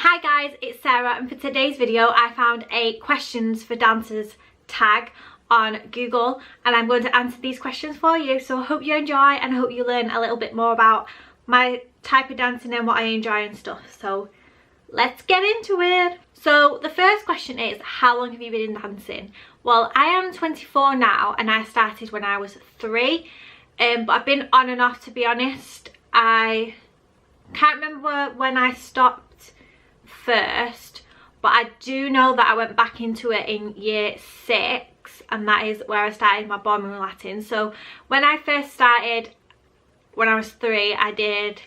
Hi guys, it's Sarah, and for today's video I found a questions for dancers tag on Google and I'm going to answer these questions for you. So I hope you enjoy and I hope you learn a little bit more about my type of dancing and what I enjoy and stuff. So let's get into it. So the first question is, how long have you been dancing? Well, I am 24 now and I started when I was 3, but I've been on and off, to be honest. I can't remember when I stopped first, but I do know that I went back into it in year 6, and that is where I started my ballroom and Latin. So when I first started when I was 3, I did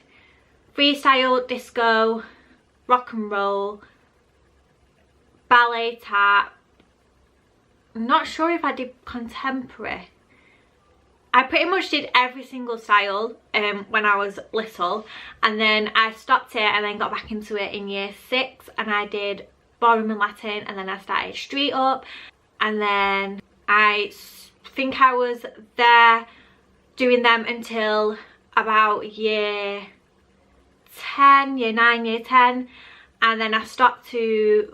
freestyle, disco, rock and roll, ballet, tap. I'm not sure if I did contemporary. I pretty much did every single style when I was little, and then I stopped it and then got back into it in year 6 and I did ballroom and Latin, and then I started street up, and then I think I was there doing them until about year 10, year 9, year 10, and then I stopped to,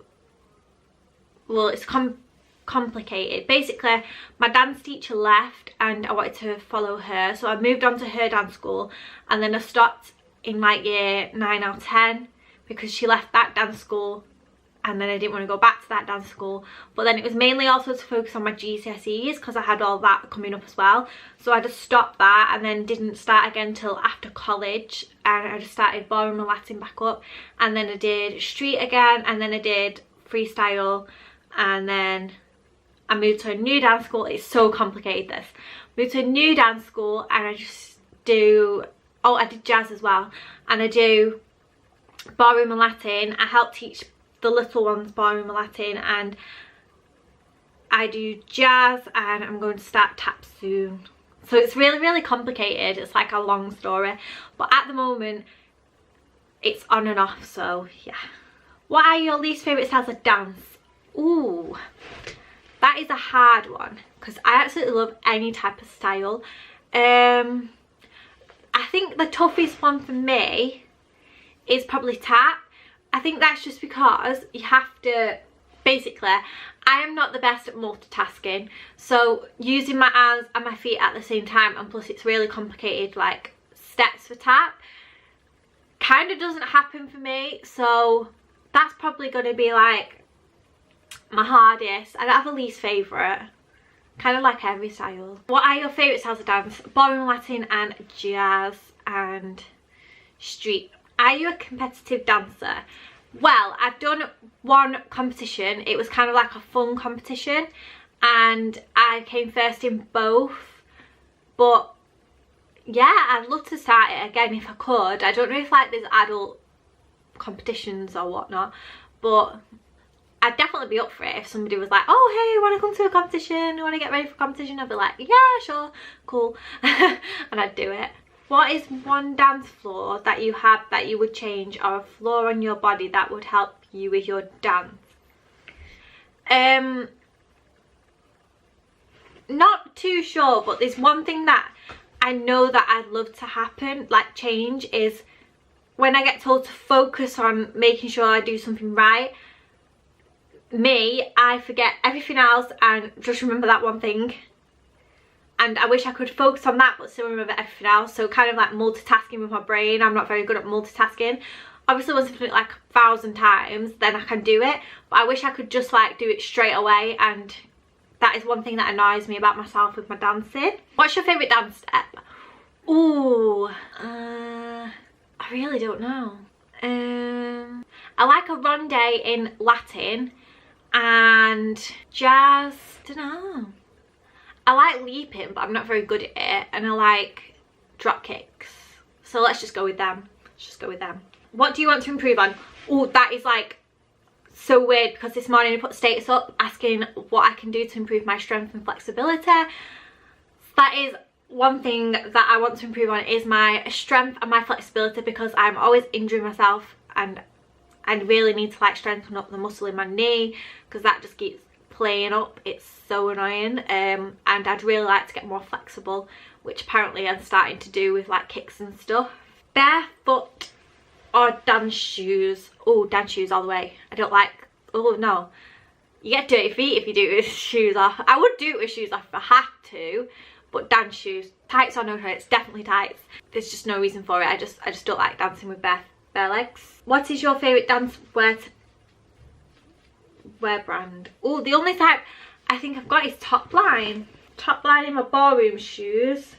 well, it's complicated. Basically, my dance teacher left and I wanted to follow her, so I moved on to her dance school, and then I stopped in like year 9 or 10 because she left that dance school, and then I didn't want to go back to that dance school. But then it was mainly also to focus on my GCSEs because I had all that coming up as well, so I just stopped that and then didn't start again till after college, and I just started ballroom and Latin back up, and then I did street again, and then I did freestyle, and then I moved to a new dance school. It's so complicated, this. Moved to a new dance school and I just do, oh, I did jazz as well. And I do ballroom and Latin. I help teach the little ones ballroom and Latin, and I do jazz, and I'm going to start tap soon. So it's really complicated. It's like a long story. But at the moment, it's on and off, so yeah. What are your least favourite styles of dance? Ooh. That is a hard one because I absolutely love any type of style. I think the toughest one for me is probably tap. I think that's just because you have to, basically, I am not the best at multitasking. So using my hands and my feet at the same time, and plus it's really complicated, like steps for tap, kind of doesn't happen for me. So that's probably going to be like my hardest. I don't have a least favourite. Kind of like every style. What are your favourite styles of dance? Ballroom, Latin and jazz and street. Are you a competitive dancer? Well, I've done one competition. It was kind of like a fun competition and I came first in both. But yeah, I'd love to start it again if I could. I don't know if like there's adult competitions or whatnot, but I'd definitely be up for it if somebody was like, oh hey, want to come to a competition, want to get ready for competition? I'd be like, yeah, sure, cool. And I'd do it. What is one dance floor that you have that you would change, or a floor on your body that would help you with your dance? Not too sure, but there's one thing that I know that I'd love to happen, like change, is when I get told to focus on making sure I do something right, I forget everything else and just remember that one thing, and I wish I could focus on that but still remember everything else. So kind of like multitasking with my brain. I'm not very good at multitasking. Obviously once I've done it like 1,000 times then I can do it, but I wish I could just like do it straight away, and that is one thing that annoys me about myself with my dancing. What's your favourite dance step? Ooh, I really don't know. I like a ronde in Latin, and jazz, don't know. I like leaping, but I'm not very good at it, and I like drop kicks. So let's just go with them. Let's just go with them. What do you want to improve on? Oh, that is like so weird because this morning I put a status up asking what I can do to improve my strength and flexibility. That is one thing that I want to improve on, is my strength and my flexibility, because I'm always injuring myself and I really need to like strengthen up the muscle in my knee because that just keeps playing up. It's so annoying, and I'd really like to get more flexible, which apparently I'm starting to do with like kicks and stuff. Barefoot or dance shoes. Oh, dance shoes all the way. I don't like, oh no. You get dirty feet if you do it with shoes off. I would do it with shoes off if I had to, but dance shoes, tights or no tights, definitely tights. There's just no reason for it. I just don't like dancing with bare legs. What is your favourite dance wear brand? Oh, the only type I think I've got is Top Line. Top Line in my ballroom shoes.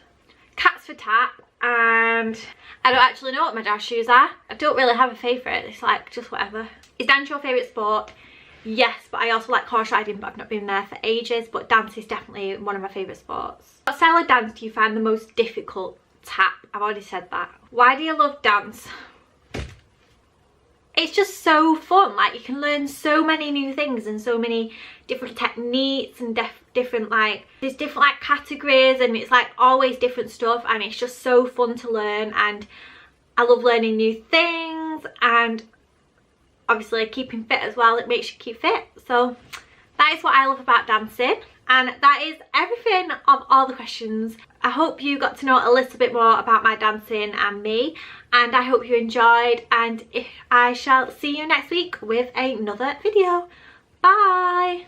Cats for Tap. And I don't actually know what my dance shoes are. I don't really have a favourite. It's like just whatever. Is dance your favourite sport? Yes, but I also like horse riding, but I've not been there for ages. But dance is definitely one of my favourite sports. What style of dance do you find the most difficult? Tap. I've already said that. Why do you love dance? It's just so fun. Like, you can learn so many new things and so many different techniques and different, like, there's different like categories, and it's like always different stuff, and it's just so fun to learn. And I love learning new things, and obviously keeping fit as well. It makes you keep fit. So that is what I love about dancing. And that is everything of all the questions. I hope you got to know a little bit more about my dancing and me, and I hope you enjoyed, and I shall see you next week with another video. Bye!